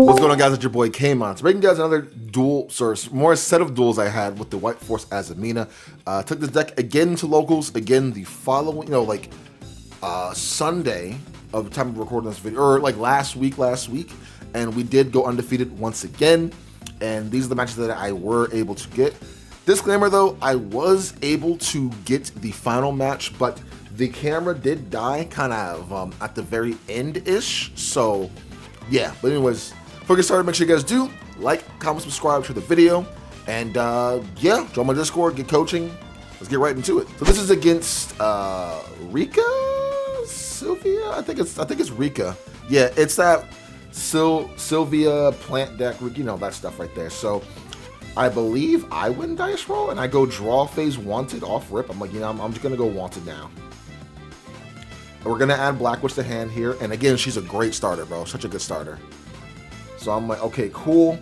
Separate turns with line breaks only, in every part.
What's going on, guys? It's your boy Kamon. So making you guys another duel, more set of duels I had with the White Force Azamina. Took this deck again to locals, again the following, Sunday of the time of recording this video, or like last week, and we did go undefeated once again, and these are the matches that I were able to get. Disclaimer though, I was able to get the final match, but the camera did die kind of at the very end-ish, so yeah. But anyways, before we get started, make sure you guys do like, comment, subscribe to the video, and yeah, join my Discord, get coaching. Let's get right into it. So this is against Rika, Sylvia. I think it's Rika. Yeah, it's that Sylvia plant deck, you know, that stuff right there. So I believe I win dice roll and I go draw phase wanted off rip. I'm like, I'm just gonna go wanted now. And we're gonna add Blackwitch to hand here, and again, she's a great starter, bro. Such a good starter. So I'm like, okay, cool.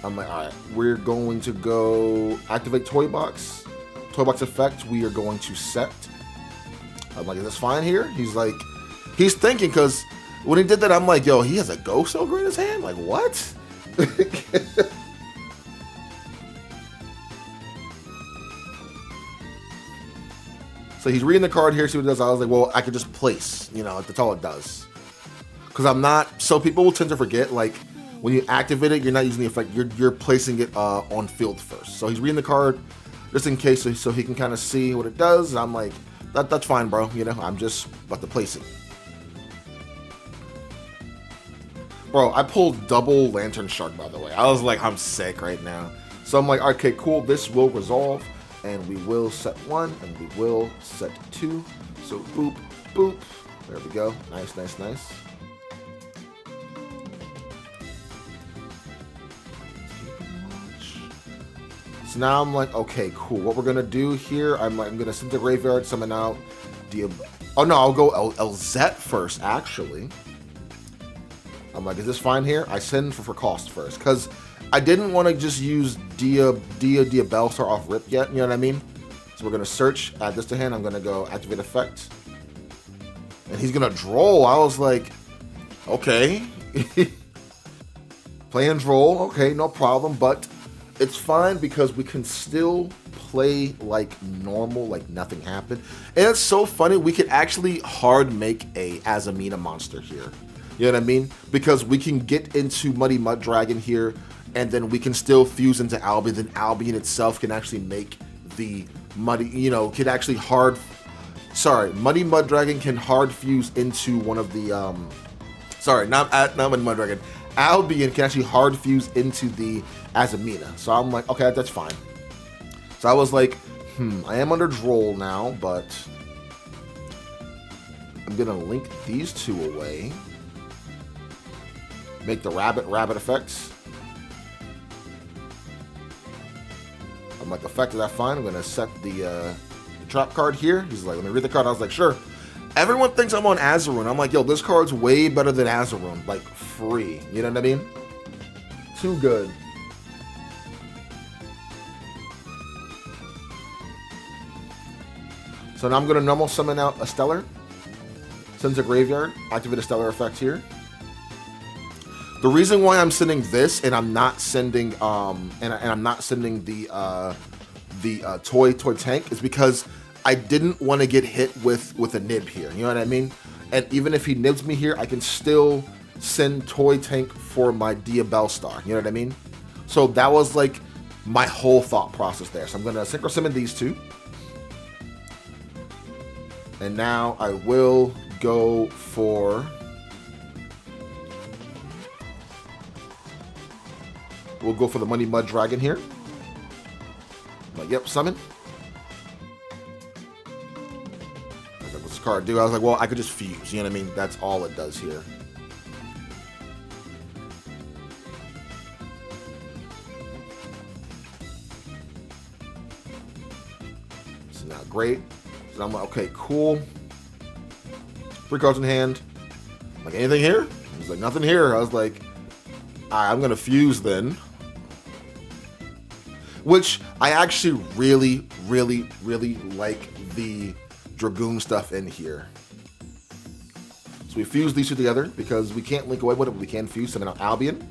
I'm like, all right, we're going to go activate Toy Box. Toy Box effect, we are going to set. I'm like, is this fine here? He's like, he's thinking, because when he did that, I'm like, yo, he has a Ghost Ogre in his hand? Like, what? So he's reading the card here, see what it does. I was like, well, I could just place, that's all it does. Because I'm not, so people will tend to forget, like, when you activate it, you're not using the effect, you're placing it on field first. So he's reading the card just in case, so he can kind of see what it does. And I'm like, that's fine, bro. I'm just about to place it. Bro, I pulled double Lantern Shark, by the way. I was like, I'm sick right now. So I'm like, okay, cool, this will resolve. And we will set 1, and we will set 2. So boop, boop. There we go. Nice, nice, nice. So now I'm like, okay, cool. What we're gonna do here, I'm gonna send the graveyard, summon out oh no, I'll go LZ first, actually. I'm like, is this fine here? I send for cost first, because I didn't want to just use Dia Bellstar off rip yet, you know what I mean? So we're gonna search, add this to hand, I'm gonna go activate effect. And he's gonna draw. I was like, okay. Play and roll, okay, no problem, but it's fine because we can still play like normal, like nothing happened. And it's so funny, we could actually hard make a Azamina monster here. You know what I mean? Because we can get into Muddy Mud Dragon here, and then we can still fuse into Albion. Then Albion itself can actually make the Muddy, could actually Muddy Mud Dragon can hard fuse into one of the, not Muddy Mud Dragon. Albion can actually hard fuse into the Azamina. So I'm like, okay, that's fine. So I was like, I am under Droll now, but I'm gonna link these two away. Make the rabbit effects. I'm like, effect, is that fine? I'm gonna set the trap card here. He's like, let me read the card. I was like, sure. Everyone thinks I'm on Azarun. I'm like, yo, this card's way better than Azarun. Like, free. You know what I mean? Too good. So now I'm gonna normal summon out a Stellar. Sends a graveyard. Activate a Stellar effect here. The reason why I'm sending this and I'm not sending I'm not sending the toy tank is because I didn't want to get hit with a nib here. You know what I mean? And even if he nibs me here, I can still send toy tank for my Dia Bellstar. You know what I mean? So that was like my whole thought process there. So I'm gonna synchro summon these two. And now I will go for, we'll go for the Muddy Mud Dragon here. But yep, summon. What's this card do? I was like, well, I could just fuse. You know what I mean? That's all it does here. So now, great. So I'm like, okay, cool. 3 cards in hand. I'm like, anything here? He's like, nothing here. I was like, all right, I'm gonna fuse then. Which I actually really, really, really like the Dragoon stuff in here. So we fuse these two together because we can't link away with it, but we can fuse. Summon out Albion.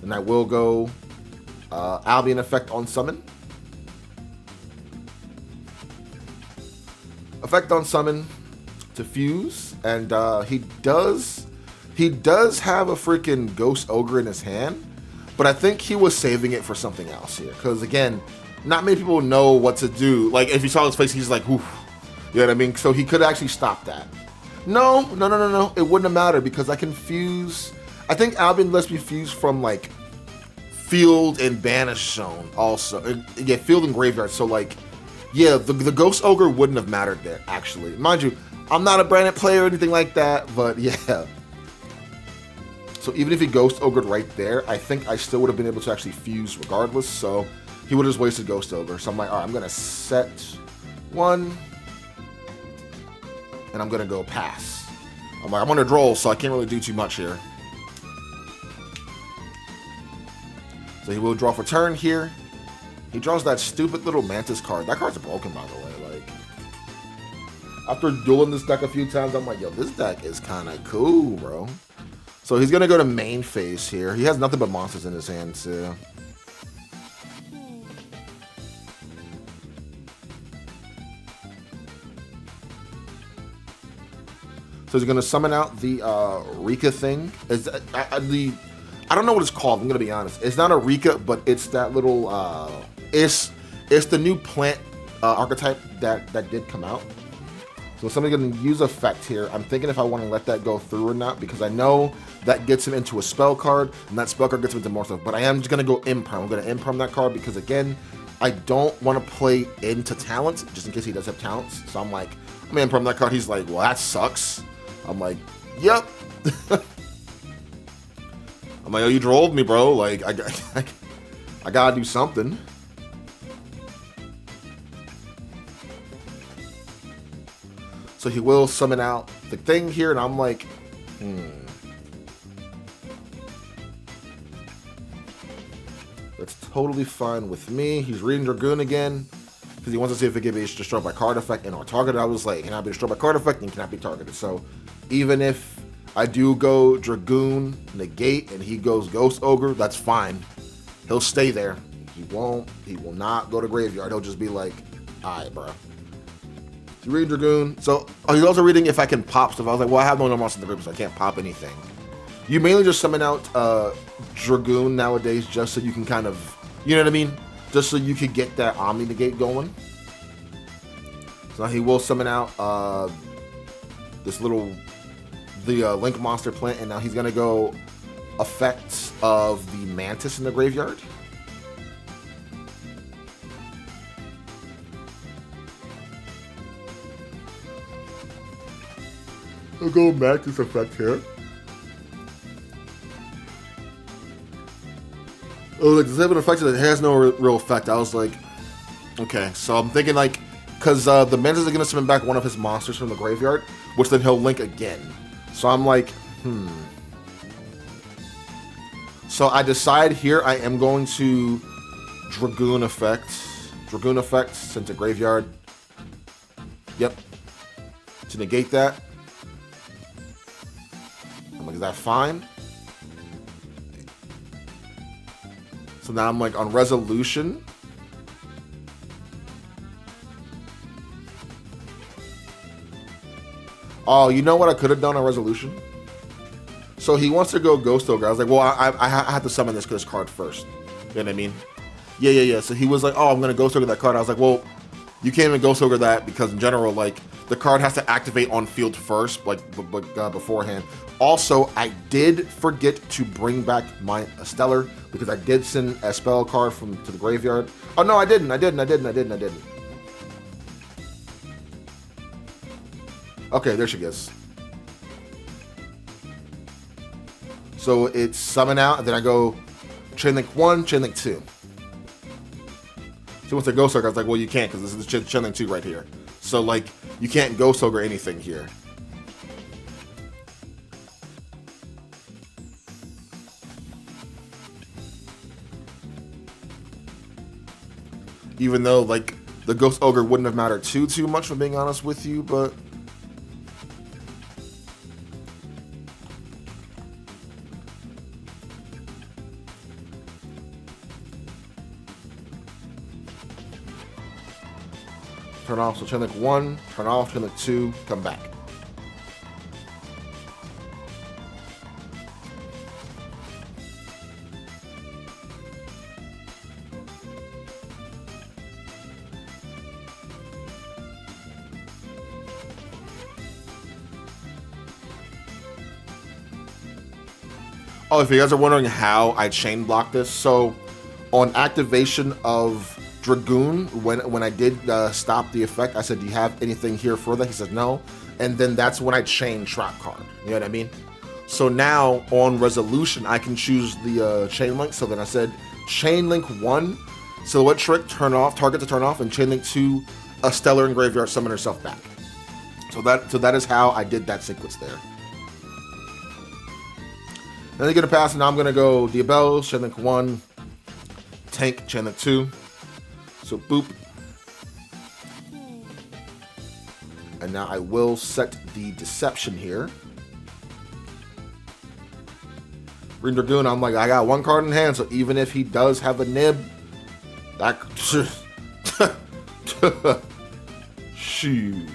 And I will go Albion effect on summon. Effect on summon to fuse. And he does have a freaking Ghost Ogre in his hand. But I think he was saving it for something else here. Because again, not many people know what to do. Like if you saw his face, he's like, oof. You know what I mean? So he could actually stop that. No. It wouldn't have mattered because I can fuse. I think Albion lets me fuse from like field and banish zone also. Yeah, field and graveyard. So like, yeah, the Ghost Ogre wouldn't have mattered there actually. Mind you, I'm not a branded player or anything like that, but yeah. So even if he Ghost Ogred right there, I think I still would have been able to actually fuse regardless. So he would have just wasted Ghost Ogre. So I'm like, all right, I'm gonna set one. And I'm gonna go pass. I'm like, I'm under droll, so I can't really do too much here. So he will draw for turn here. He draws that stupid little Mantis card. That card's broken, by the way. Like, after dueling this deck a few times, I'm like, yo, this deck is kind of cool, bro. So he's gonna go to main phase here. He has nothing but monsters in his hand too. So he's going to summon out the Rikka thing. I don't know what it's called, I'm going to be honest. It's not a Rikka, but it's that little... It's the new plant archetype that did come out. So somebody's going to use effect here. I'm thinking if I want to let that go through or not, because I know that gets him into a spell card, and that spell card gets him into more stuff. But I am just going to go Imperm. I'm going to Imperm that card because, again, I don't want to play into talents, just in case he does have talents. So I'm like, I'm going to Imperm that card. He's like, well, that sucks. I'm like, yep. I'm like, oh, you trolled me, bro. Like, I gotta do something. So he will summon out the thing here, and I'm like, That's totally fine with me. He's reading Dragoon again, because he wants to see if it can be destroyed by card effect and or targeted. I was like, cannot be destroyed by card effect and cannot be targeted. So even if I do go Dragoon, negate, and he goes Ghost Ogre, that's fine. He'll stay there. He will not go to graveyard. He'll just be like, alright, bro. So read Dragoon. So he's also reading if I can pop stuff. I was like, well, I have no monsters in the group, so I can't pop anything. You mainly just summon out Dragoon nowadays just so you can kind of, you know what I mean? Just so you could get that Omni Negate going. So now he will summon out the Link Monster plant, and now he's gonna go effects of the Mantis in the graveyard. I'll go Mantis effect here. Oh, like, does it have an effect that has no real effect? I was like, okay, so I'm thinking like, because the Mantis is going to summon back one of his monsters from the graveyard, which then he'll link again. So I'm like, So I decide here I am going to Dragoon effect. Dragoon effect, sent to graveyard. Yep. To negate that. I'm like, is that fine? So now I'm like on resolution. Oh, you know what I could have done on resolution? So he wants to go Ghost Ogre. I was like, well, I have to summon this card first. You know what I mean? Yeah. So he was like, oh, I'm going to Ghost Ogre that card. I was like, well, you can't even Ghost Ogre that because in general, like, the card has to activate on field first, like, beforehand. Also, I did forget to bring back my Stellar because I did send a spell card to the graveyard. Oh, no, I didn't. Okay, there she goes. So it's summon out, and then I go Chain Link 1, Chain Link 2. So once I Ghost Ogre, I was like, well, you can't, because this is Chain Link 2 right here. So, like, you can't Ghost Ogre anything here. Even though, like, the Ghost Ogre wouldn't have mattered too much, for being honest with you, but turn off. So chain link 1, turn off, chain link 2, come back. Oh, if you guys are wondering how I chain block this, so on activation of Dragoon, when I did stop the effect, I said, do you have anything here further? He said no, and then that's when I chain trap card. You know what I mean? So now on resolution, I can choose the chain link. So then I said chain link 1, silhouette trick, turn off, target to turn off, and chain link 2, a stellar and graveyard, summon herself back. So that is how I did that sequence there. Then they get a pass, and now I'm gonna go Diabel, chain link 1, tank, chain link 2. So boop. And now I will set the deception here. Green Dragoon, I'm like, I got 1 card in hand, so even if he does have a nib, that shoot.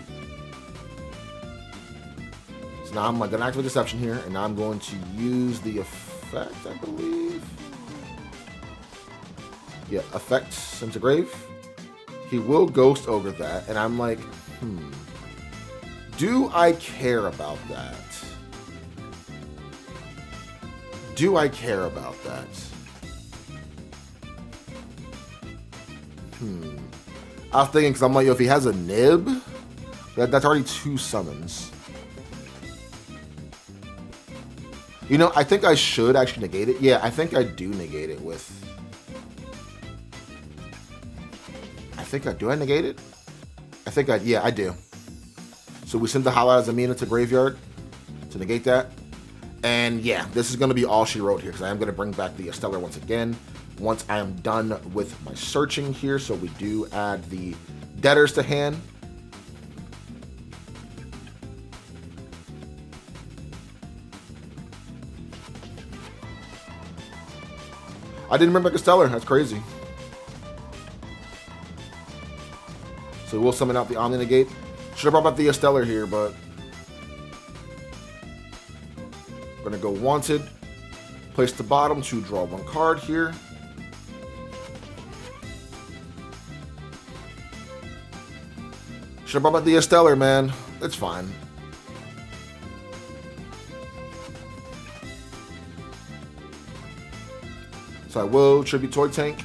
So now I'm like gonna activate deception here, and now I'm going to use the effect, I believe. Yeah, effect, send to grave. He will ghost over that, and I'm like, do I care about that? Do I care about that? I was thinking, because I'm like, yo, if he has a nib, that's already 2 summons. You know, I think I should actually negate it. Yeah, I think I do negate it with... do I negate it? Yeah, I do. So we send the highlight Azamina to graveyard to negate that. And yeah, this is going to be all she wrote here, because I am going to bring back the Stellar once again once I am done with my searching here. So we do add the Debtors to hand. I didn't remember a Stellar. That's crazy. So we'll summon out the Omni Negate. Should have brought back the Stellar here, but we're gonna go Wanted. Place the bottom to draw 1 card here. Should have brought back the Stellar, man. It's fine. So I will tribute Toy Tank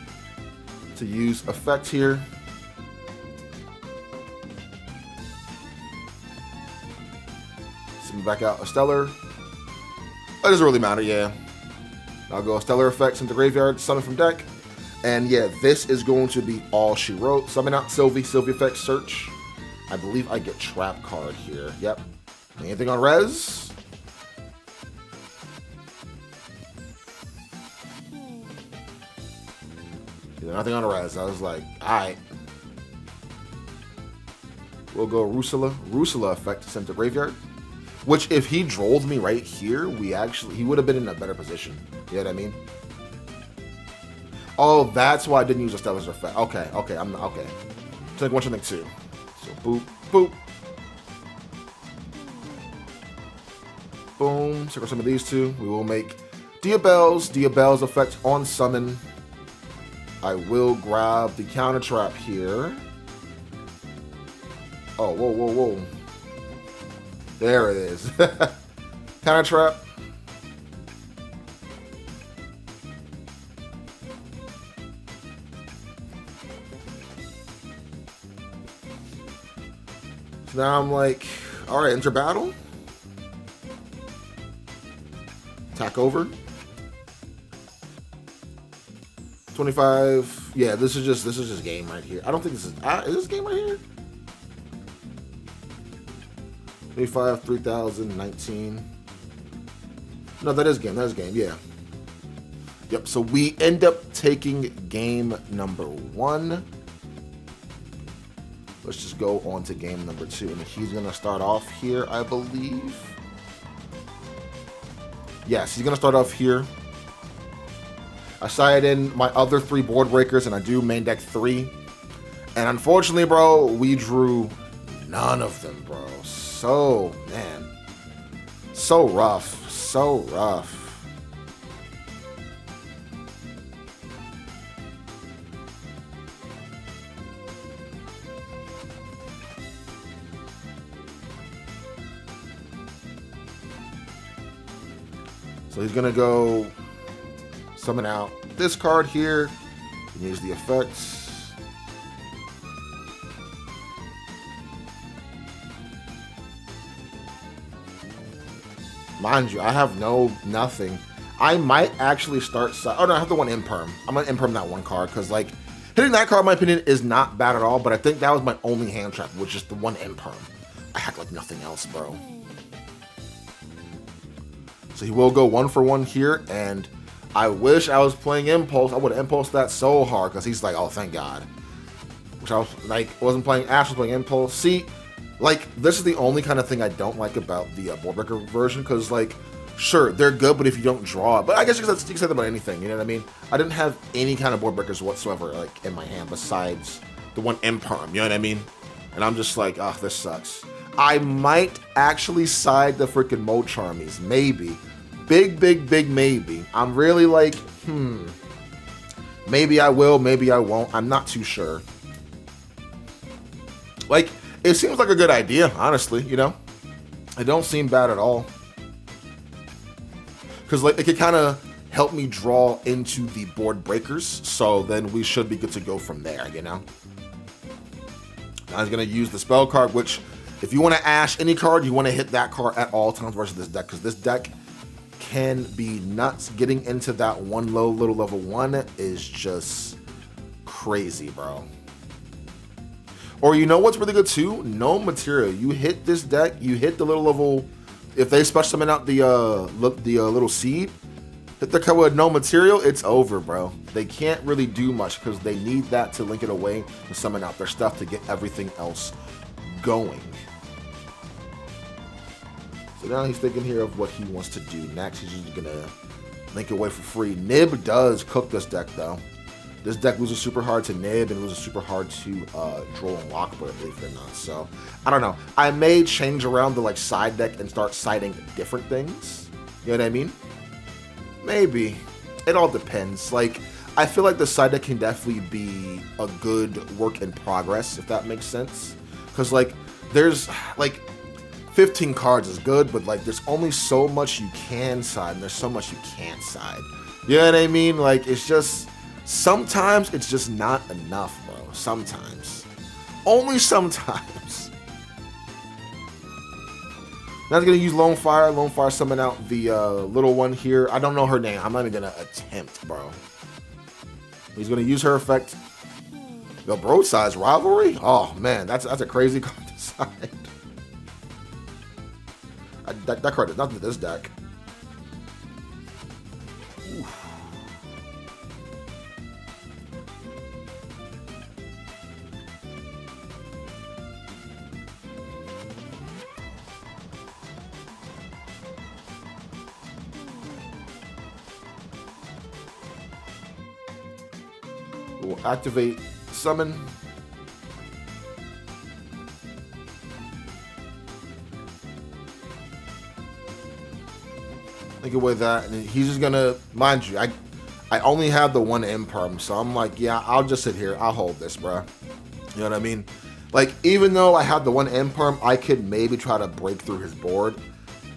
to use effect here. Send back out a Stellar. That doesn't really matter, yeah. I'll go Stellar effects into graveyard, summon from deck. And yeah, this is going to be all she wrote. Summon out Sylvie effects, search. I believe I get trap card here. Yep. Anything on res? Nothing on res. I was like, alright. We'll go Rusula effect to send to graveyard. Which, if he drolled me right here, he would have been in a better position. You know what I mean? Oh, that's why I didn't use a Stellar's effect. Okay. Okay. Take 1, take 2. So boop, boop. Boom. Circle some of these 2. We will make Diabel's effect on summon. I will grab the counter trap here. Oh, whoa. There it is. Counter trap. So now I'm like, all right, enter battle. Attack over. 25. Yeah, this is just game right here. I don't think this is this game right here? 25, 3,000, 19. No, that is game. Yeah. Yep. So we end up taking game number 1. Let's just go on to game number 2, and he's gonna start off here, I believe. Yes, he's gonna start off here. I side in my other 3 board breakers, and I do main deck 3. And unfortunately, bro, we drew none of them, bro. So, man. So rough. So rough. So he's going to go summon out this card here. And use the effects. Mind you, I have nothing. I might actually start... Oh, no, I have the one Imperm. I'm going to Imperm that one card because, like, hitting that card, in my opinion, is not bad at all. But I think that was my only hand trap, which is the one Imperm. I had, like, nothing else, bro. So he will go 1 for 1 here, and I wish I was playing Impulse. I would have Impulsed that so hard, because he's like, oh, thank God. Which I was, like, wasn't playing Ash, was playing Impulse. See, like, this is the only kind of thing I don't like about the Board Breaker version, because, like, sure, they're good, but if you don't draw it. But I guess you can say that about anything, you know what I mean? I didn't have any kind of Board Breakers whatsoever, like, in my hand, besides the one Imperm, you know what I mean? And I'm just like, oh, this sucks. I might actually side the freaking Mo-Charmies, maybe. Big maybe. I'm really like, maybe I will, maybe I won't. I'm not too sure. Like, it seems like a good idea, honestly, you know? It don't seem bad at all. Because, like, it could kind of help me draw into the board breakers, so then we should be good to go from there, you know? Now he's going to use the spell card, which, if you want to Ash any card, you want to hit that card at all times versus this deck, because this deck can be nuts. Getting into that one low little level 1 is just crazy, bro. Or you know what's really good too? No material. You hit this deck, you hit the little level. If they special summon out the little seed, hit the card with no material, it's over, bro. They can't really do much because they need that to link it away and summon out their stuff to get everything else going. So now he's thinking here of what he wants to do next. He's just gonna link it away for free. Nib does cook this deck though. This deck loses super hard to Nib and loses super hard to Droll and Lockbird, believe it or not. So, I don't know. I may change around the like side deck and start siding different things. You know what I mean? Maybe. It all depends. Like, I feel like the side deck can definitely be a good work in progress, if that makes sense. Because, like, there's, like, 15 cards is good, but, like, there's only so much you can side, and there's so much you can't side. You know what I mean? Like, it's just... Sometimes it's just not enough, bro. Sometimes. Only sometimes. Now he's going to use Lone Fire. Lone Fire summon out the little one here. I don't know her name. I'm not even going to attempt, bro. He's going to use her effect. The Broadside Rivalry? Oh, man. That's a crazy card to side. That card is nothing to this deck. Oof. We'll activate summon. Take away that, and he's just gonna, mind you, I only have the one Imperm, so I'm like, yeah, I'll just sit here. I'll hold this, bro. You know what I mean? Like, even though I have the one Imperm, I could maybe try to break through his board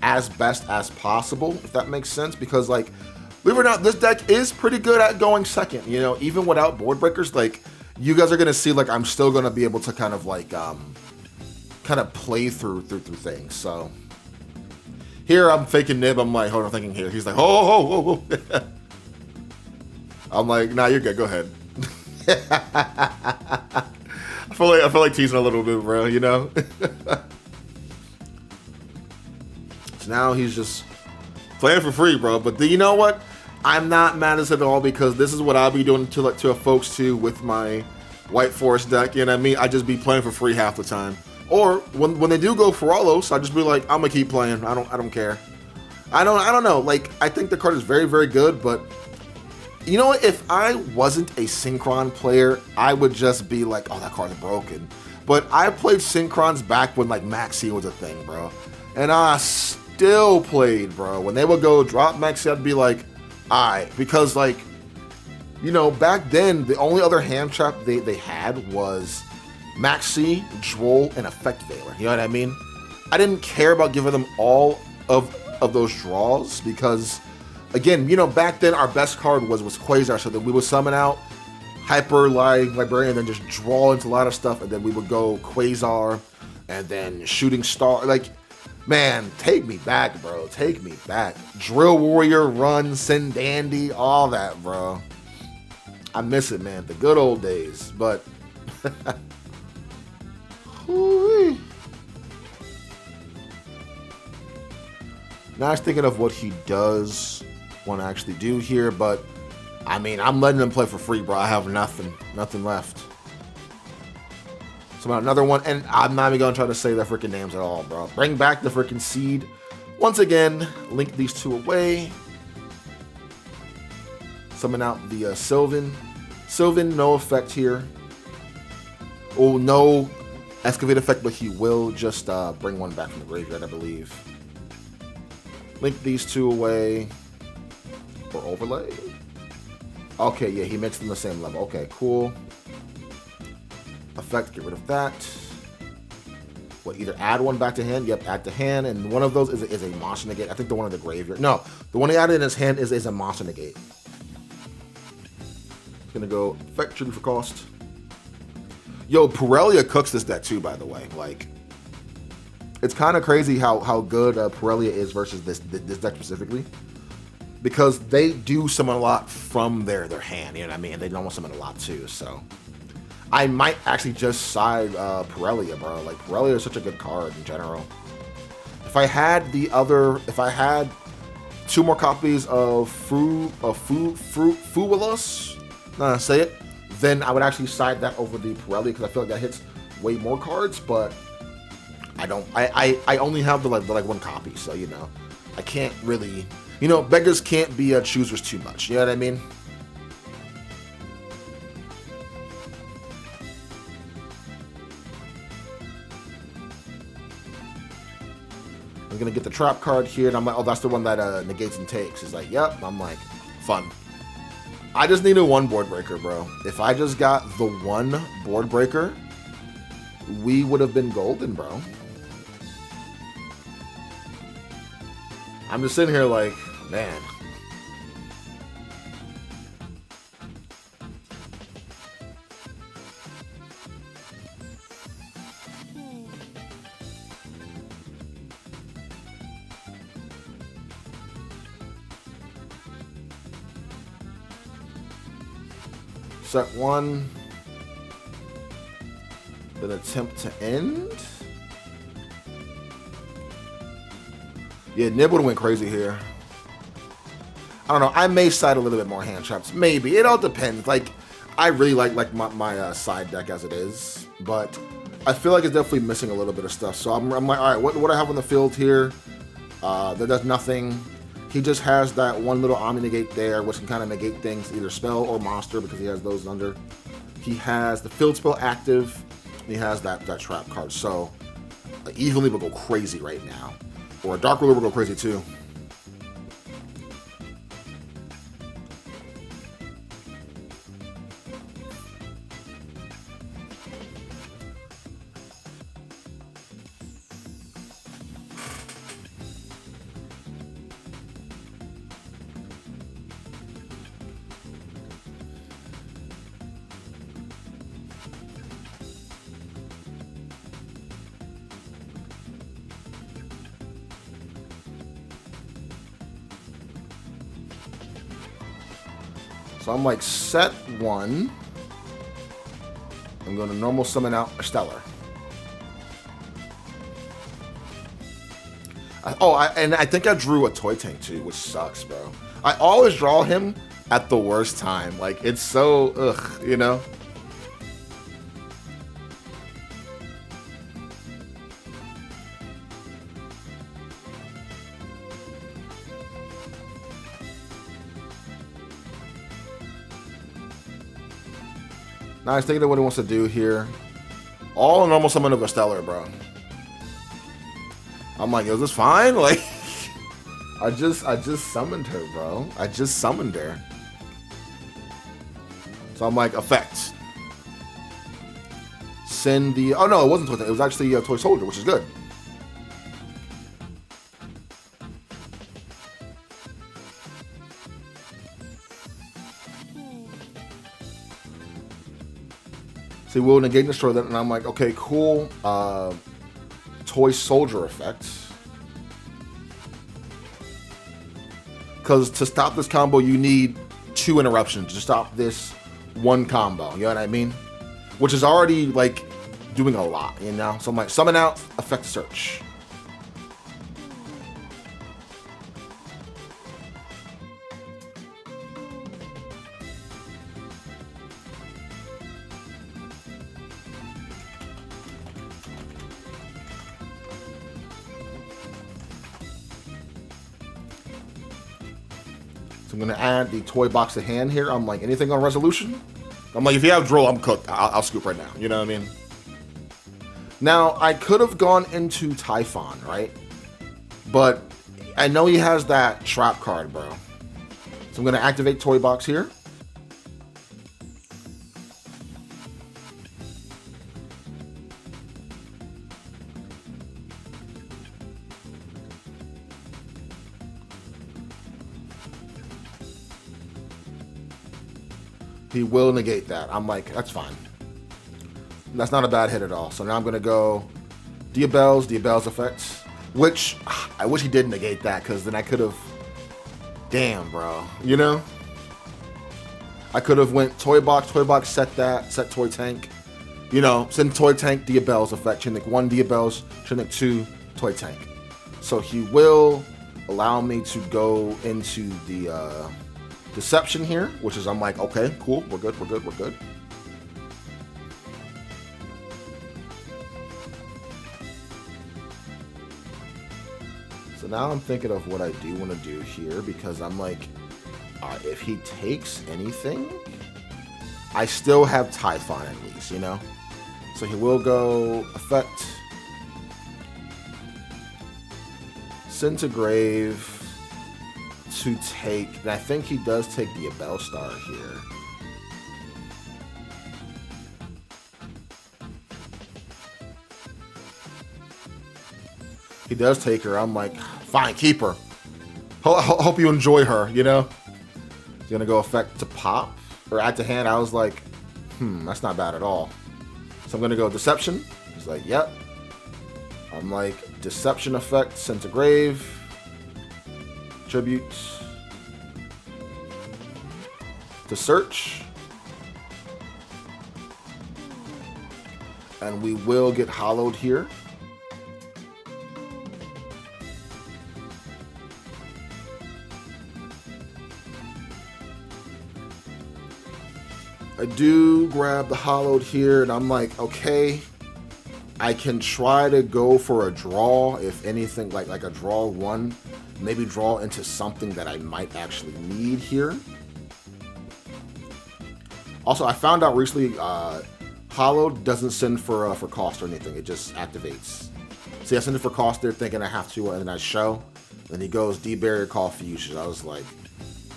as best as possible, if that makes sense, because, like, believe it or not, this deck is pretty good at going second, you know, even without board breakers. Like, you guys are going to see, like, I'm still going to be able to kind of, like, kind of play through things. So, here I'm faking Nib. I'm like, hold on, thinking here. He's like, oh. I'm like, nah, you're good. Go ahead. I feel like teasing a little bit, bro, you know? So now he's just playing for free, bro. But you know what? I'm not mad at all, because this is what I'll be doing to folks too with my White Forest deck. You know what I mean? I just be playing for free half the time. Or when they do go for Allos, I just be like, I'm gonna keep playing. I don't care. I don't know. Like, I think the card is very, very good, but You know what? If I wasn't a Synchron player, I would just be like, oh, that card's broken. But I played Synchrons back when like Maxi was a thing, bro. And I still played, bro. When they would go drop Maxi, I'd be like, alright. Because like, you know, back then, the only other hand trap they had was Maxi, Droll, and Effect Veiler. You know what I mean? I didn't care about giving them all of those draws because, again, you know, back then our best card was Quasar, so that we would summon out Hyper Librarian and then just draw into a lot of stuff, and then we would go Quasar and then Shooting Star. Like, man, take me back, bro. Take me back. Drill Warrior, Run, Send Dandy, all that, bro. I miss it, man. The good old days, but... Now I was thinking of what he does want to actually do here, but I mean, I'm letting him play for free, bro. I have nothing left. So another one, and I'm not even gonna try to say their freaking names at all, bro. Bring back the freaking seed. Once again, link these two away. Summon out the Sylvan. Sylvan, no effect here. Oh, no excavate effect, but he will just bring one back from the graveyard, I believe. Link these two away. Or overlay? Okay, yeah, he makes them the same level. Okay, cool. Effect, get rid of that. What, either add one back to hand? Yep, add to hand. And one of those is a monster negate. I think the one in the graveyard. No, the one he added in his hand is a monster negate. Gonna go effect trigger for cost. Yo, Pirellia cooks this deck too, by the way. Like, it's kind of crazy how good Pirellia is versus this deck specifically, because they do summon a lot from their hand. You know what I mean? They almost summon a lot too. So I might actually just side Pirellia, bro. Like, Pirellia is such a good card in general. If I had two more copies of Fuwalos, not to say it, then I would actually side that over the Pirelli, because I feel like that hits way more cards, but I don't. I only have the like one copy, so you know, I can't really, you know, beggars can't be choosers too much. You know what I mean? I'm gonna get the trap card here, and I'm like, oh, that's the one that negates and takes. It's like, yep. I'm like, fun. I just need a one board breaker, bro. If I just got the one board breaker, we would have been golden, bro. I'm just sitting here like, man. Set one. Then attempt to end. Yeah, Nib would have went crazy here. I don't know. I may side a little bit more hand traps. Maybe. It all depends. Like, I really like my side deck as it is, but I feel like it's definitely missing a little bit of stuff. So I'm like, all right, what do I have on the field here? That does nothing. He just has that one little Omni Negate there, which can kind of negate things, either spell or monster, because he has those under. He has the field spell active, and he has that trap card. So Evenly will go crazy right now. Or a Dark Ruler will go crazy too. So I'm like, set one. I'm going to normal summon out a Stellar. And I think I drew a Toy Tank too, which sucks, bro. I always draw him at the worst time. Like, it's so, ugh, you know? Nice, thinking of what he wants to do here. All a normal summon of a Stellar, bro. I'm like, is this fine? Like, I just summoned her, bro. I just summoned her. So I'm like, effect. Send the... Oh, no, it wasn't Toy Tank. It was actually a Toy Soldier, which is good. So he will negate and destroy that, and I'm like, okay, cool. Toy Soldier effect. Because to stop this combo, you need 2 interruptions to stop this 1 combo. You know what I mean? Which is already, like, doing a lot, you know? So I'm like, summon out, effect search. So I'm going to add the toy box to hand here. I'm like, anything on resolution? I'm like, if you have droll, I'm cooked. I'll scoop right now. You know what I mean? Now, I could have gone into Typhon, right? But I know he has that trap card, bro. So I'm going to activate toy box here. He will negate that. I'm like, that's fine. That's not a bad hit at all. So now I'm going to go Diabell's effects, which I wish he did negate that, because then I could have... Damn, bro. You know? I could have went Toy Box, set that, set Toy Tank. You know, send Toy Tank, Diabell's effect, Chinnick 1 Diabell's, Chinnick 2 Toy Tank. So he will allow me to go into the... Deception here, which is I'm like, okay, cool, we're good. So now I'm thinking of what I do want to do here, because I'm like, if he takes anything, I still have Typhon at least, you know? So he will go effect, send to grave, to take, and I think he does take the Abel Star here. He does take her. I'm like, fine, keep her. Hope you enjoy her, you know? He's gonna go effect to pop, or add to hand. I was like, that's not bad at all. So I'm gonna go Deception. He's like, yep. I'm like, Deception effect, send to grave. Tribute to search, and we will get hollowed here. I do grab the hollowed here, and I'm like, okay, I can try to go for a draw, if anything, like a draw 1. Maybe draw into something that I might actually need here. Also, I found out recently, Hollowed doesn't send for cost or anything. It just activates. See, I send it for cost there thinking I have to, and then I show. Then he goes, D-Barrier Call Fusion. I was like,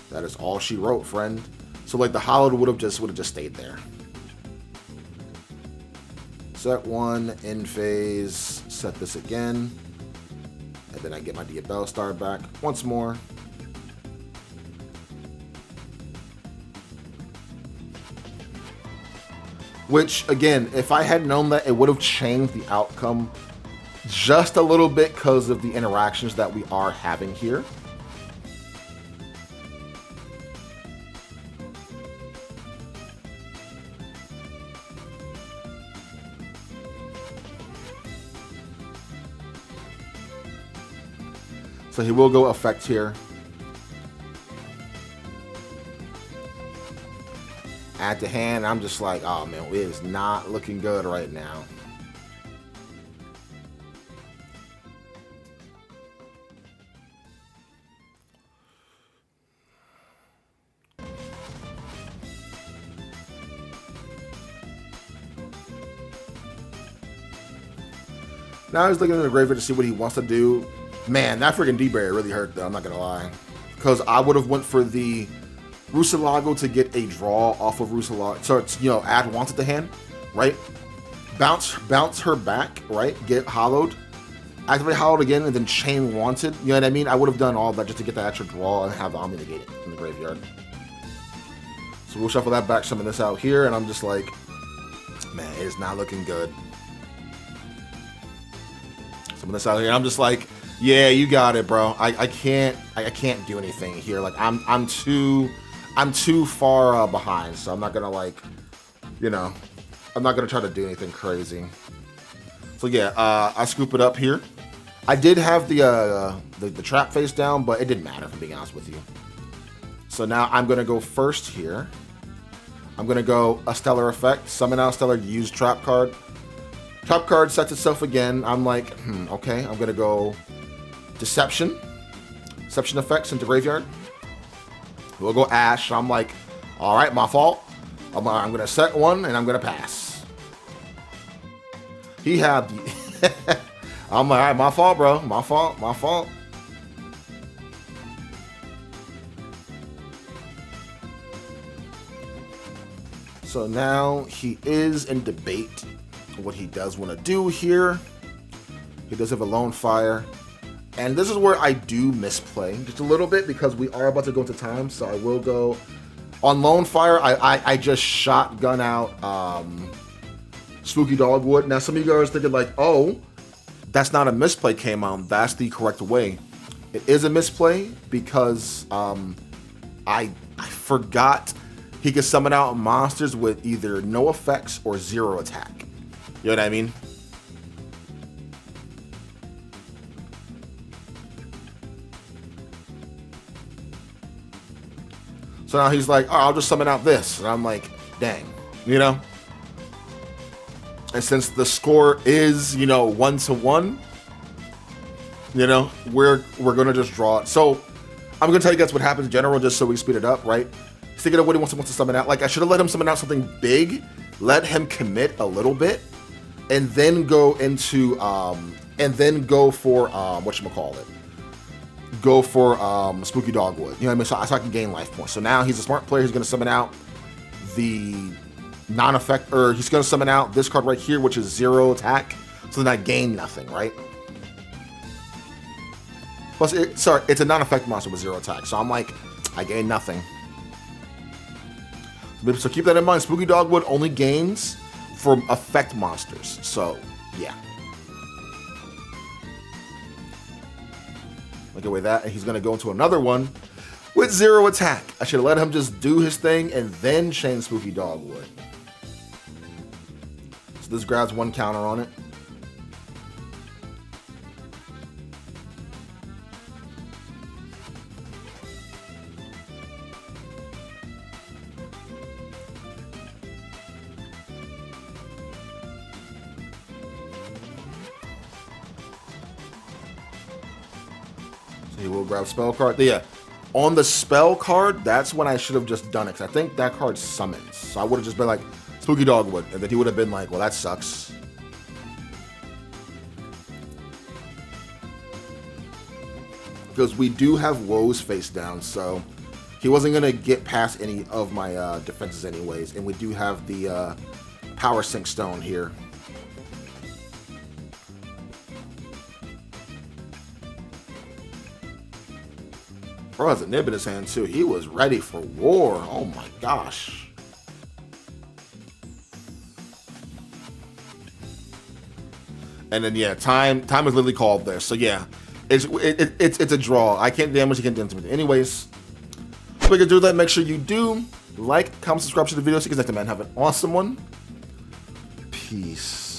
that is all she wrote, friend. So, like, the Hollowed would have just stayed there. Set 1, in phase, set this again. And then I get my Diabell Star back once more. Which, again, if I had known that, it would have changed the outcome just a little bit because of the interactions that we are having here. So he will go effect here. Add to hand, I'm just like, oh man, it is not looking good right now. Now he's looking in the graveyard to see what he wants to do. Man, that freaking D-Berry really hurt, though. I'm not going to lie. Because I would have went for the Rusalago to get a draw off of Rusalago. So it's, you know, add Wanted to hand, right? Bounce her back, right? Get hollowed. Activate hollowed again and then chain Wanted. You know what I mean? I would have done all that just to get that extra draw and have the Omni negate it in the graveyard. So we'll shuffle that back, summon this out here, and I'm just like, man, it is not looking good. Summon this out here, and I'm just like, yeah, you got it, bro. I can't do anything here. Like I'm too far behind, so I'm not gonna, like, you know, I'm not gonna try to do anything crazy. So yeah, I scoop it up here. I did have the trap face down, but it didn't matter, if I'm being honest with you. So now I'm gonna go first here. I'm gonna go a Stellar Effect, summon out Stellar, use Trap card. Trap card sets itself again. I'm like, okay. I'm gonna go Deception Effects into graveyard. We'll go Ash. I'm like, all right, my fault. I'm gonna set one and I'm gonna pass. He had the. I'm like, all right, my fault, bro. My fault. So now he is in debate what he does want to do here. He does have a Lone Fire. And this is where I do misplay just a little bit because we are about to go into time. So I will go on Lone Fire. I just shotgun out Spooky Dogwood. Now some of you guys are thinking like, oh, that's not a misplay, Kamon. That's the correct way. It is a misplay because I forgot he could summon out monsters with either no effects or 0 attack. You know what I mean? So now he's like, oh, I'll just summon out this. And I'm like, dang, you know? And since the score is, you know, 1-1, you know, we're going to just draw it. So I'm going to tell you guys what happens in general just so we speed it up, right? He's thinking of what he wants to summon out. Like, I should have let him summon out something big, let him commit a little bit, and then go into, and then go for, whatchamacallit? Go for Spooky Dogwood. You know what I mean? So I can gain life points. So now he's a smart player. He's going to summon out the non-effect, or he's going to summon out this card right here, which is 0 attack. So then I gain nothing, right? Plus, it's a non-effect monster with 0 attack. So I'm like, I gain nothing. So keep that in mind. Spooky Dogwood only gains from effect monsters. So, yeah. Look away that, and he's going to go into another one with 0 attack. I should have let him just do his thing and then chain Spooky Dogwood. So this grabs 1 counter on it. He will grab spell card. Yeah, on the spell card, that's when I should have just done it. Because I think that card summons. So I would have just been like, Spooky Dogwood. And then he would have been like, well, that sucks. Because we do have Woes face down. So he wasn't going to get past any of my defenses anyways. And we do have the Power Sink Stone here. Bro has a nib in his hand too. He was ready for war. Oh my gosh. And then yeah, time is literally called there. So yeah, it's a draw. I can't damage. You can't damage. Anyways, so we can do that. Make sure you do like, comment, subscribe to the video. See you guys next time, man. Have an awesome one. Peace.